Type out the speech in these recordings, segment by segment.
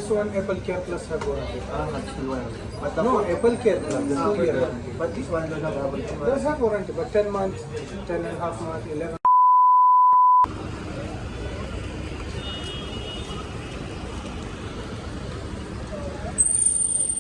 one Apple Care Plus have warranty. That's the one. But the No, Apple Care Plus, the 2-year okay. warranty. But this one don't have Apple Care. Does have warranty, but 10 months, 10 and a half months, 11.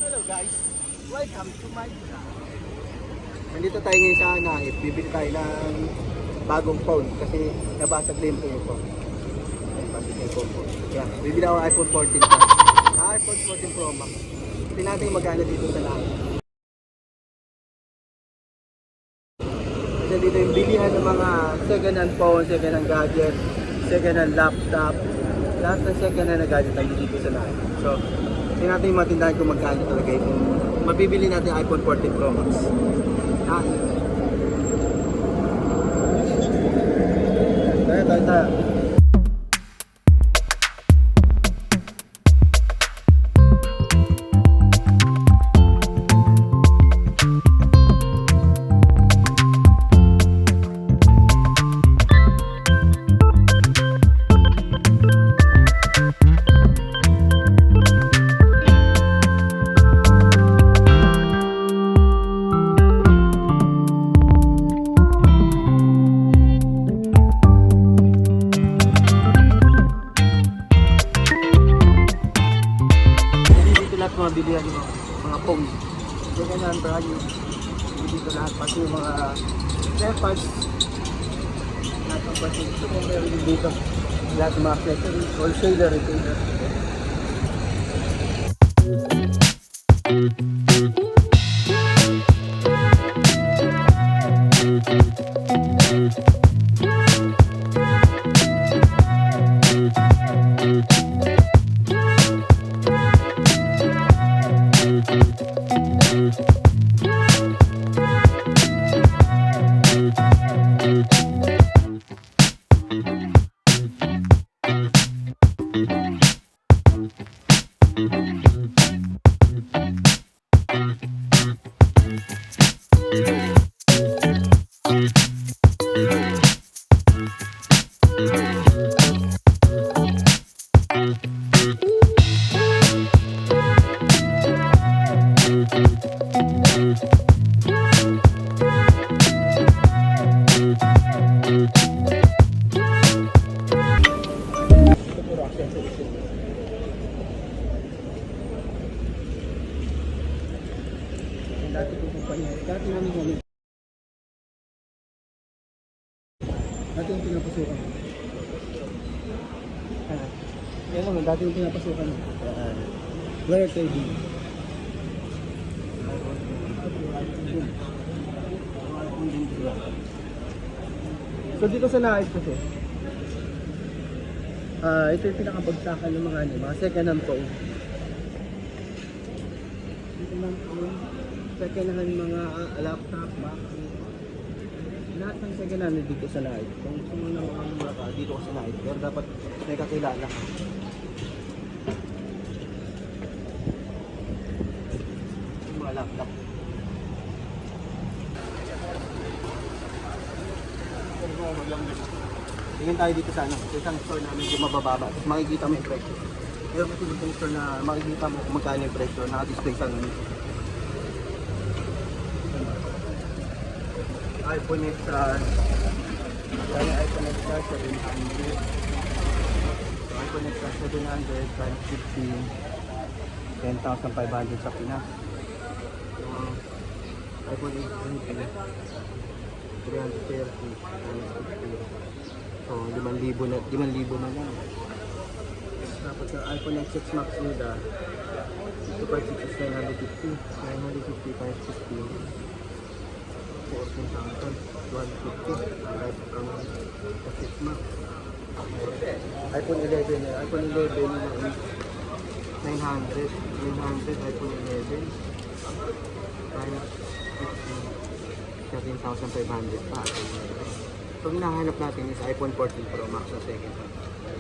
Hello guys, welcome to my vlog. Nandito tayo ngayon sa Naip. Bibili tayo ng bagong phone kasi nabasag na yung phone ko. Nabasag na yung phone ko. Kaya bibili ako ng iPhone 14 Plus. iPhone 14 Pro Max. Tingnan natin yung magkano dito sa Naip. Kasi dito yung bilihan ng mga second hand phone, second hand gadget, second hand laptop. Lahat ng second hand na gadget ay dito sa Naip. So, tingnan natin yung matindahan kung magkano talaga yung mabibili natin yung iPhone 14 Pro Max. Tayo. Lahat mabilihan yung mga phone. So ganyan, brand dito lahat, pati yung mga AirPods. Lahat ng pati. So kung meron din dito, lahat ng mga accessories, wholesaler, retailer. Dati ko kumpanya. Dati namin kami. Dati yung pinapasukan. Yan naman, dati yung pinapasukan. Where TV. So dito sa Naip kasi, ito yung pinakabagsakan ng mga second hand phone. Second hand mga laptop, MacBook. Lahat ng second hand dito sa Naip. Kung gusto mo na mga ka dito ko sa Naip, pero dapat may kakilala ka. Yung mga laptop. Tingin tayo dito sa isang store na medyo mabababa. Tapos makikita mo yung presyo. Pero kasi itong store na makikita mo kung magkano yung presyo, naka-display sa iPhone XR. Kaya iPhone XR 700. iPhone XR 700 times 15. 10,500 sa Pinas. iPhone XR 330. So 5,000 na lang. Tapos yung iPhone X6 Max Uda, 256 is 950. 950 times 15. 14,000, 150, right from X6 Max. iPhone 11, iPhone 11 900, iPhone 11 times 15, 13,500 pa. So hinahanap natin is iPhone 14 Pro Max na second hand.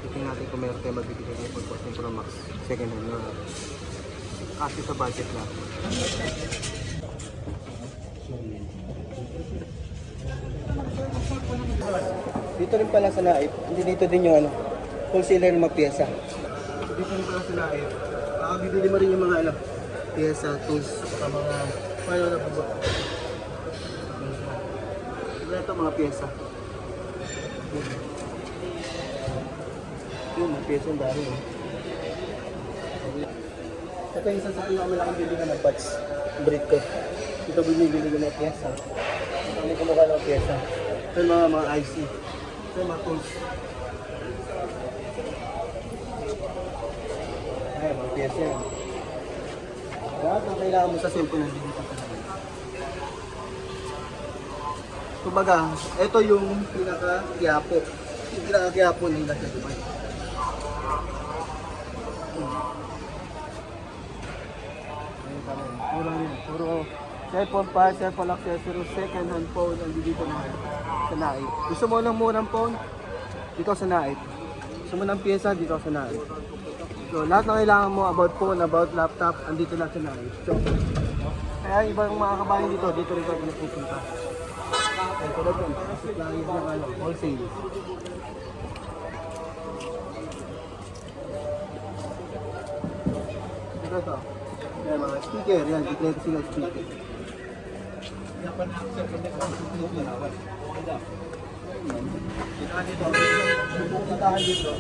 Tingnan natin kung meron tayo magbibigay ng iPhone 14 Pro Max second hand na kasi sa budget natin. Dito rin pala sa Naip, hindi dito din yung wholesaler ng mga pyesa. Dito rin pala sa Naip, Bibili mo rin yung mga ano, pyesa, tools, saka mga paano na po ba? Ito mga pyesa. Yung mga pyesa yung dami. Ito yung isa sa pinakamalaking bili na ng batch break ko. Ito binibili ko ng pyesa. Ito may kumukha ng pyesa. Ito yung mga IC. Ito yung mga tools. Ay, mga pyesa yan. Lahat ang kailangan mo sa cellphone nandito pa. Kumbaga, ito yung pinaka-kiyapo. Yung pinaka-kiyapo nila sa Dubai. Puro cellphone pa, cellphone accessories, second hand phone, nandito na sa Naip. Gusto mo ng murang phone? Dito sa Naip. Gusto mo ng pyesa? Dito sa Naip. So, lahat na kailangan mo about phone, about laptop, andito lang sa Naip. So, kaya ibang mga kabayan dito rin kami napupunta. Ay, tulad yun, supplies ng ano, wholesale. Ito to. Yan, mga speaker, yan, dikleto sila speaker. Puntahan dito,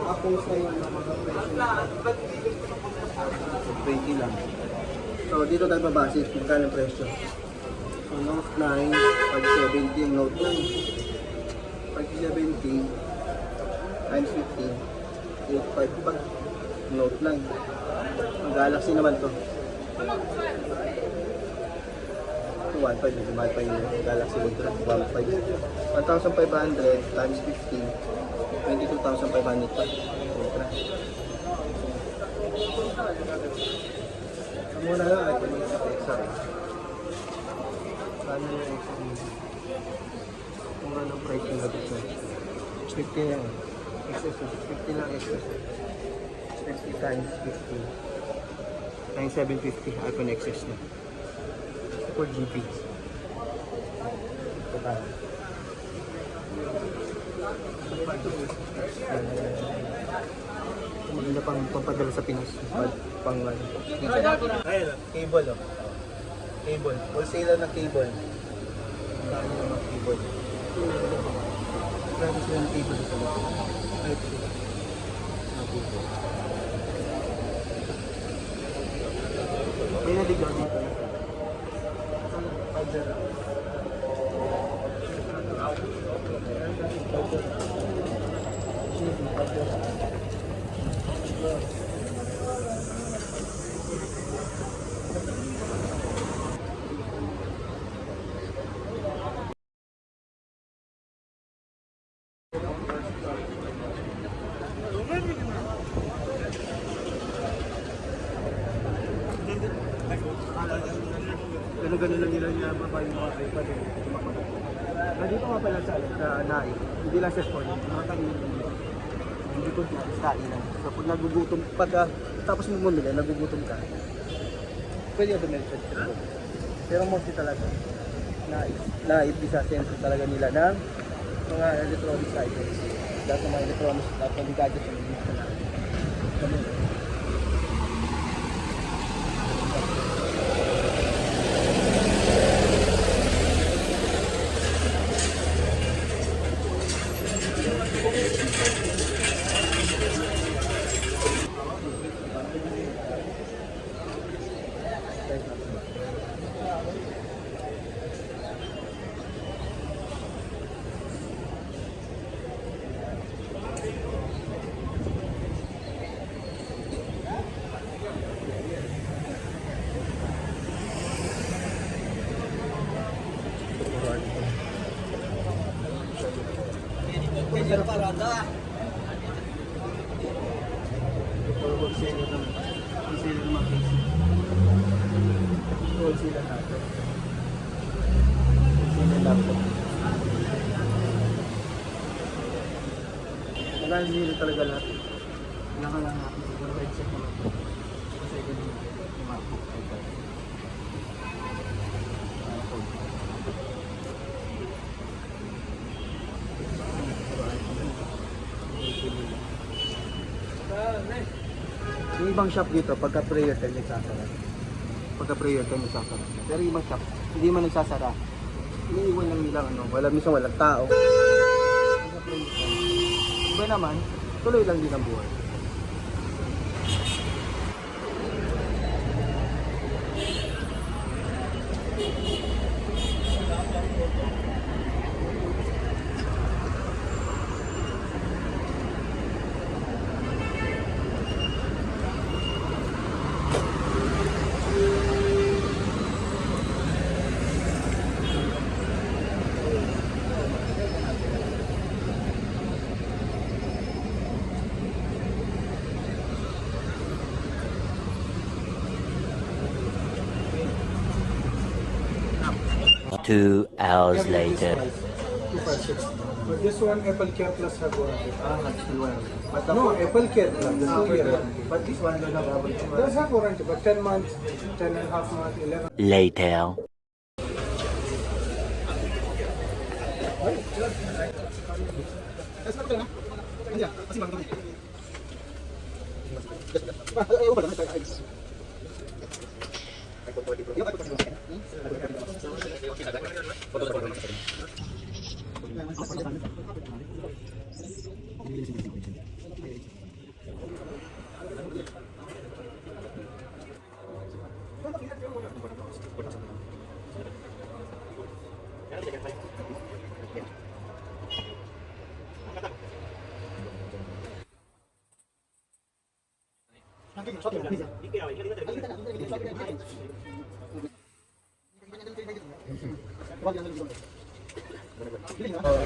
apples na yung mga presyo. 20 lang. So, dito tayo babase kung kano ang presyo. So, Note 9, 570, Note 9, 570 times 15, 8.5 pa. Note 9. Ang Galaxy naman to. 1.5, medyo mahal pa yung Galaxy Ultra. 1.5. 1,500 times 15, 22,500 pa. Ultra. Muna lang ay pwede sa PEXA. Paano yung extra dito? Kung anong price yung labit na. 50 lang. Excess. 50 lang excess. 50 times 50. Times 750. iPhone XS na. 4GB. Ito tayo. Maganda pang pampadala sa Pinas. Pang ano. Cable oh. Cable. Wholesaler ng cable. Ang dami ng mga cable. Grabe sila ng cable sa mga. Ay, ito. May naligaw dito. Ganun lang nila niya mabay yung mga iPad. Nandito nga pala sa Naip, hindi lang sa store, mga kanina hindi ko kainan. So pag nagugutom, tapos mo bumili, nagugutom ka, pwede ka bumili sa store. Pero mostly talaga, Naip isa center talaga nila ng mga electronics items. Lahat ng mga electronics, lahat ng gadgets na nandito sa Naip. Kaya parada. Wholesale naman. Wholesale naman case. Wholesale natin. Wholesale natin. Maganda talaga lahat. Kailangan lang natin siguro headset naman. Kasi ganun yung MacBook. Yung ibang shop dito, pagka prayer time, nagsasara. Pagka prayer time, nagsasara. Pero ibang shop, hindi man nagsasara. Iniiwan lang nila, minsan walang tao. Pagka prayer time. Iba naman, tuloy lang din ang buhay. Two hours later. 256. But this one, Apple Care Plus have warranty. That's the one. But the No, Apple Care Plus, the 2-year. But this one don't have double. Does have warranty, but 10 months, 10 and a half months, 11. Later.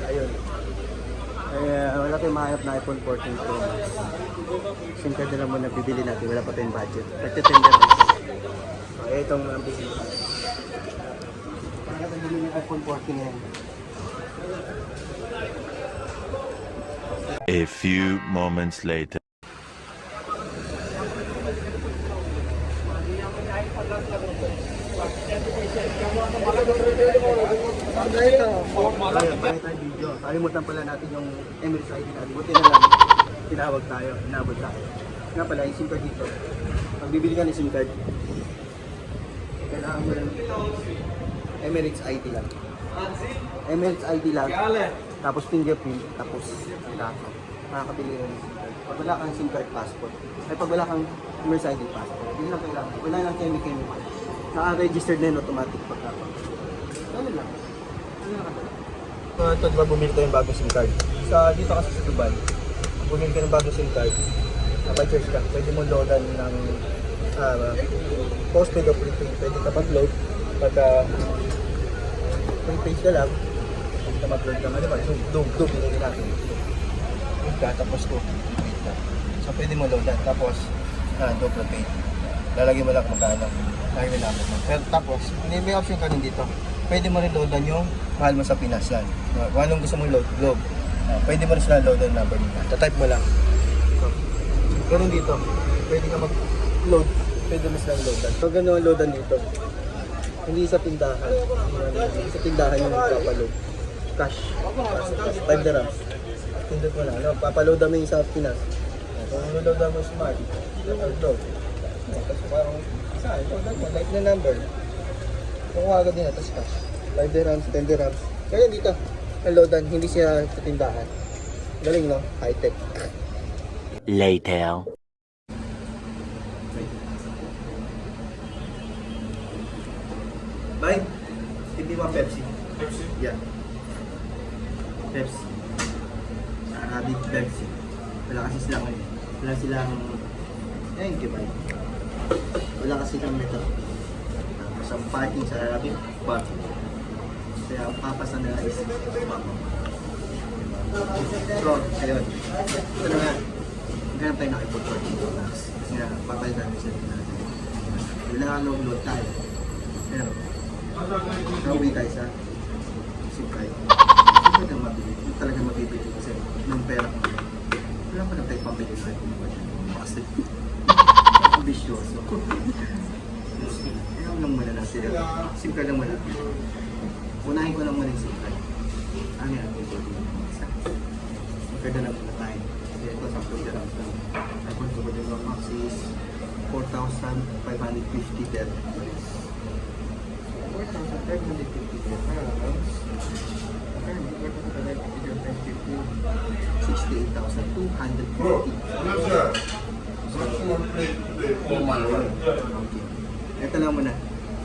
Ayun. Wala tayong mahanap na iPhone 14 Pro Max. SIM card na lang muna bibili natin. Wala pa tayong budget. Nagtitender lang. Itong bibili. Wala tayong bibili ng iPhone 14 ngayon. A few moments later. Video. Kalimutan pala natin yung Emirates ID natin. Buti na lang, tinawag tayo, inabot tayo. Nga pala, yung SIM card dito. Pag bibili ka ng SIM card, kailangan mo lang Emirates ID lang. Emirates ID lang, tapos fingerprint, tapos data. Makakabili rin ng SIM card. Pag wala kang SIM card passport, ay pag wala kang Emirates ID passport, hindi lang kailangan. Wala lang chemical. Naka-registered na yun automatic pagkapag. Ano lang? Ito diba bumili tayo ng bagong SIM card? Dito kasi sa Dubai, bumili ka ng bagong SIM card, napay-charge ka, pwede mo loadan ng postpaid o prepaid, pwede ka mag-load pagka prepaid ka lang, pwede ka mag-load naman, diba? Dug, nilagay natin. Tapos to, prepaid ka. So pwede mo loadan, tapos dug prepaid. Lalagyan mo lang magkano, lagyan mo namin. Pero tapos, may option ka rin dito. Pwede mo rin loadan yung mahal mo sa Pinas yan. Kung anong gusto mong load, globe. Pwede mo rin sila loadan number nila. Tatype mo lang. Ganun dito, pwede ka mag-load, pwede mo silang loadan. So ganun ang loadan dito. Hindi sa tindahan. Hindi sa tindahan yung papaload. Cash. 5 dirhams. Tindot mo lang. Papaload namin yung sa Pinas. Kung loadan mo smart, load. Tapos parang saan, loadan mo, like na number. Kung agad din, tapos cash. 5 dirhams, 10 dirhams. Kaya dito, ang loadan, hindi siya sa tindahan. Galing, no? High-tech. Later. Bye. Hindi mo Pepsi. Pepsi? Yeah. Pepsi. Arabic Pepsi. Wala kasi silang, thank you, bye. Wala kasi silang nito. Sa parking sa Arabic, parking. Kaya ang papas na nila is mama. So, ayun. Ito na nga. Ganyan tayo nakipot 14 Pro Max. Kasi nga, papalitan mo sila natin. Kailangan load tayo. Pero, nauwi tayo sa SIM card. Hindi talagang mabili. Hindi talagang mabibili kasi nung pera ko. Wala pa na tayo pambili sa iPhone. Kasi, ambisyoso. Kaya lang muna natin. SIM card lang muna. Unahin ko lang muna yung SIM card. Ano yan? Magkada lang muna tayo. Kasi ito, sa 2 dirhams lang. iPhone 2 Pro Max is 4,550 per month. 4,550 per month. 68,250. Okay. Ito lang muna.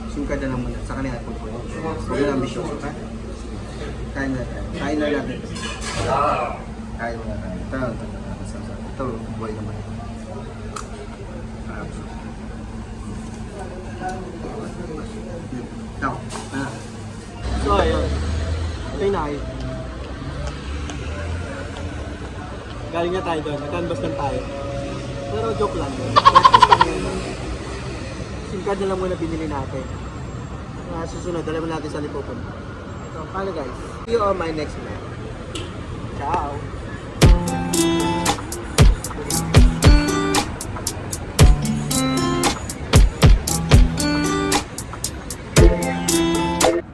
SIM card na lang muna. Sa kanila po. Huwag na ambisyoso, ha? Kain na tayo. Kain na natin. Kain na tayo. Ito, buhay naman. Ito. So, ayun. Ito yung nakay. Galing na tayo doon. Nag-canvas lang tayo. Pero joke lang. SIM card na lang muna binili natin. Susunod, dalawa natin sa Lipopan. So, paano guys? See you on my next vlog. Ciao!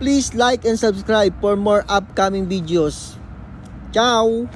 Please like and subscribe for more upcoming videos. Ciao!